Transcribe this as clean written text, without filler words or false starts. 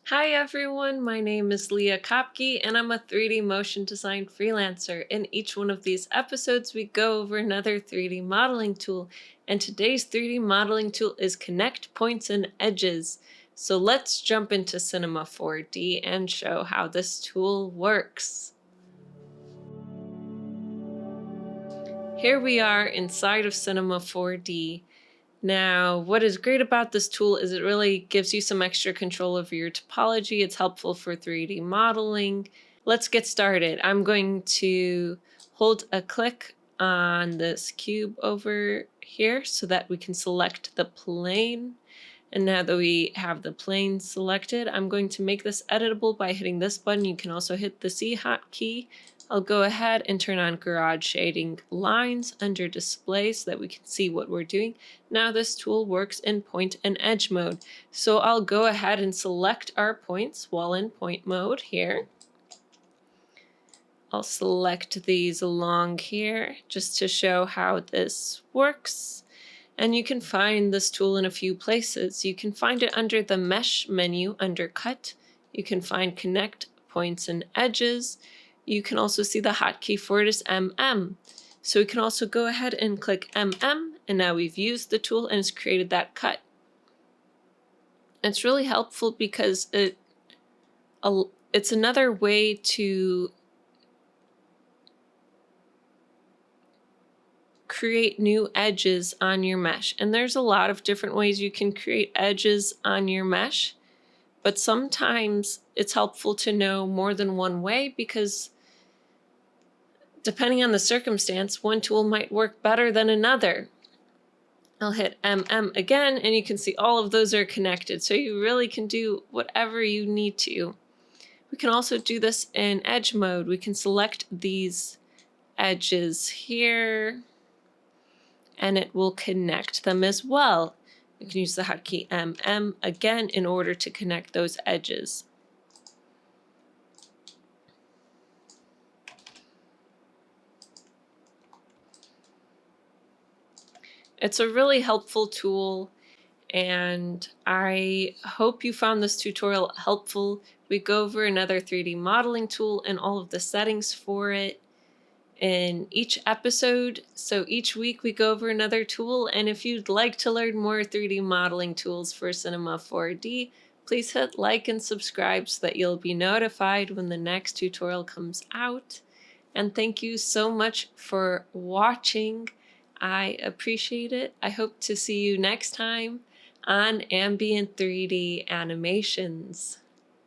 Hi everyone, my name is Leah Kopke and I'm a 3D motion design freelancer. In each one of these episodes, we go over another 3D modeling tool, and today's 3D modeling tool is Connect Points and Edges. So let's jump into Cinema 4D and show how this tool works. Here we are inside of Cinema 4D. Now, what is great about this tool is it really gives you some extra control over your topology. It's helpful for 3D modeling. Let's get started. I'm going to hold a click on this cube over here so that we can select the plane. And now that we have the plane selected, I'm going to make this editable by hitting this button. You can also hit the C hotkey. I'll go ahead and turn on garage shading lines under display so that we can see what we're doing. Now this tool works in point and edge mode. So I'll go ahead and select our points while in point mode here. I'll select these along here just to show how this works. And you can find this tool in a few places. You can find it under the Mesh menu under Cut. You can find Connect Points and Edges. You can also see the hotkey for it is MM. So we can also go ahead and click MM, and now we've used the tool and it's created that cut. It's really helpful because it's another way to create new edges on your mesh. And there's a lot of different ways you can create edges on your mesh, but sometimes it's helpful to know more than one way because depending on the circumstance, one tool might work better than another. I'll hit MM again, and you can see all of those are connected, so you really can do whatever you need to. We can also do this in edge mode. We can select these edges here, and it will connect them as well. You can use the hotkey MM again in order to connect those edges. It's a really helpful tool, and I hope you found this tutorial helpful. We go over another 3D modeling tool and all of the settings for it in each episode. So each week we go over another tool, and if you'd like to learn more 3D modeling tools for Cinema 4D, please hit like and subscribe so that you'll be notified when the next tutorial comes out. And thank you so much for watching. I appreciate it. I hope to see you next time on Ambient 3D Animations.